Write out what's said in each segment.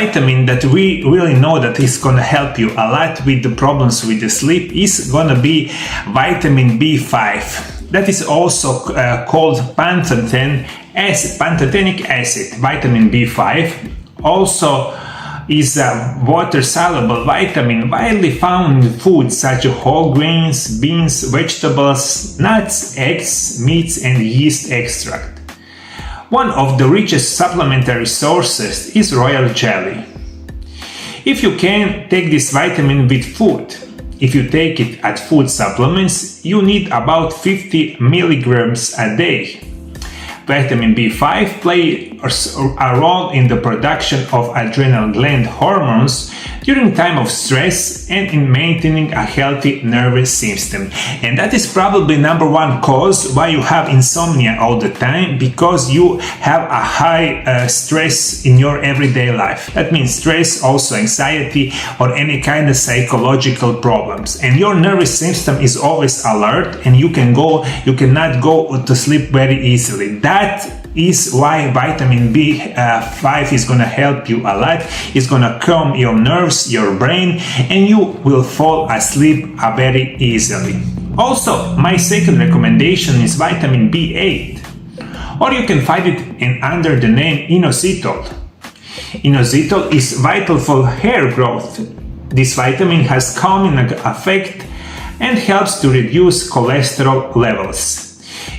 Vitamin that we really know that is gonna help you a lot with the problems with the sleep is gonna be vitamin B5. That is also called pantothenic acid. Vitamin B5 also is a water-soluble vitamin widely found in foods such as whole grains, beans, vegetables, nuts, eggs, meats, and yeast extract. One of the richest supplementary sources is royal jelly. If you can take this vitamin with food, if you take it at food supplements, you need about 50 milligrams a day. Vitamin B5 plays a role in the production of adrenal gland hormones during time of stress and in maintaining a healthy nervous system. And that is probably number one cause why you have insomnia all the time, because you have a high stress in your everyday life. That means stress, also anxiety, or any kind of psychological problems. And your nervous system is always alert, and you cannot go to sleep very easily. That is why vitamin B5 is gonna help you a lot. It's gonna calm your nerves, your brain, and you will fall asleep very easily. Also, my second recommendation is vitamin B8, or you can find it under the name inositol. Inositol is vital for hair growth. This vitamin has calming effect and helps to reduce cholesterol levels.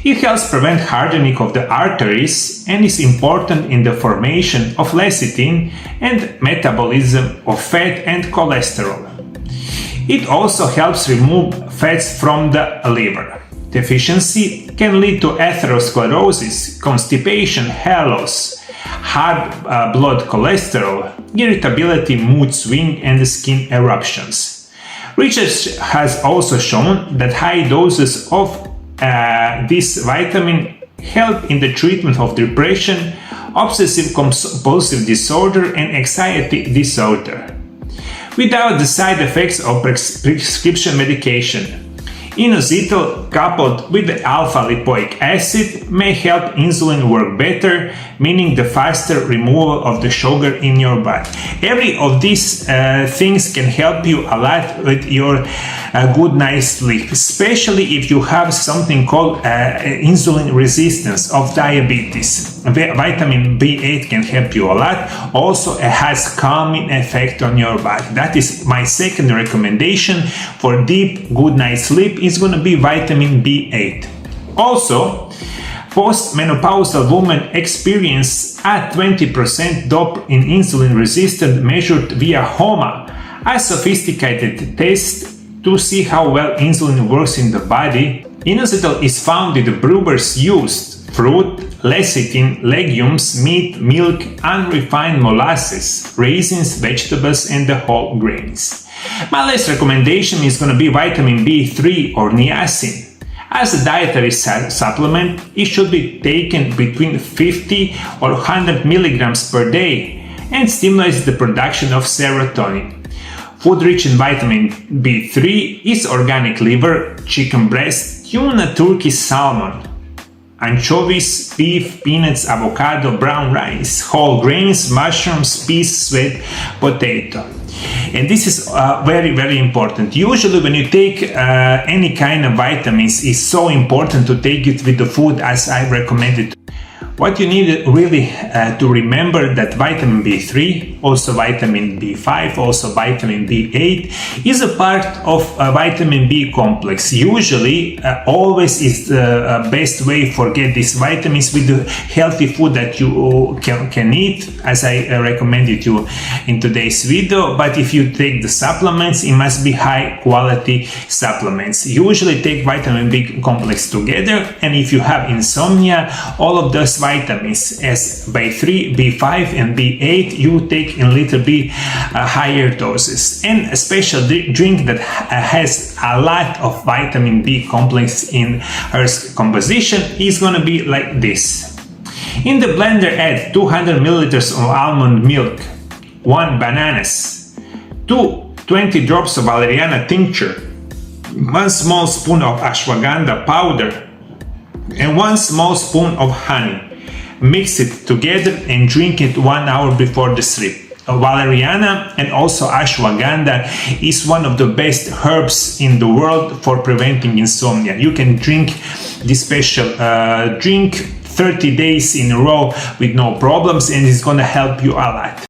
It helps prevent hardening of the arteries and is important in the formation of lecithin and metabolism of fat and cholesterol. It also helps remove fats from the liver. Deficiency can lead to atherosclerosis, constipation, hair loss, high blood cholesterol, irritability, mood swing, and skin eruptions. Research has also shown that high doses of this vitamin help in the treatment of depression, obsessive compulsive disorder, and anxiety disorder without the side effects of prescription medication. Inositol coupled with the alpha-lipoic acid may help insulin work better, meaning the faster removal of the sugar in your body. Every of these things can help you a lot with your good night's sleep, especially if you have something called insulin resistance of diabetes. Vitamin B8 can help you a lot. Also, it has calming effect on your body. That is my second recommendation for deep good night's sleep. Is going to be vitamin B8. Also, postmenopausal women experience a 20% drop in insulin resistance measured via HOMA, a sophisticated test to see how well insulin works in the body. Inositol is found in the brewers used fruit, lecithin, legumes, meat, milk, unrefined molasses, raisins, vegetables, and the whole grains. My last recommendation is going to be vitamin B3 or niacin. As a dietary supplement, it should be taken between 50 or 100 milligrams per day and stimulates the production of serotonin. Food rich in vitamin B3 is organic liver, chicken breast, tuna, turkey, salmon, anchovies, beef, peanuts, avocado, brown rice, whole grains, mushrooms, peas, sweet potato. And this is very, very important. Usually when you take any kind of vitamins, it's so important to take it with the food as I recommended. What you need really to remember that vitamin B3, also vitamin B5, also vitamin B8 is a part of a vitamin B complex. Usually, always is the best way for get these vitamins with the healthy food that you can eat, as I recommended you in today's video. But if you take the supplements, it must be high quality supplements. Usually take vitamin B complex together, and if you have insomnia, all of those vitamins as B3, B5 and B8 you take in little bit higher doses. And a special drink that has a lot of vitamin B complex in its composition is going to be like this. In the blender add 200 milliliters of almond milk, 1 bananas, 20 drops of valerian tincture, 1 small spoon of ashwagandha powder, and 1 small spoon of honey. Mix it together and drink it 1 hour before the sleep. valeriana and also ashwagandha is one of the best herbs in the world for preventing insomnia. You can drink this special drink 30 days in a row with no problems, and it's gonna help you a lot.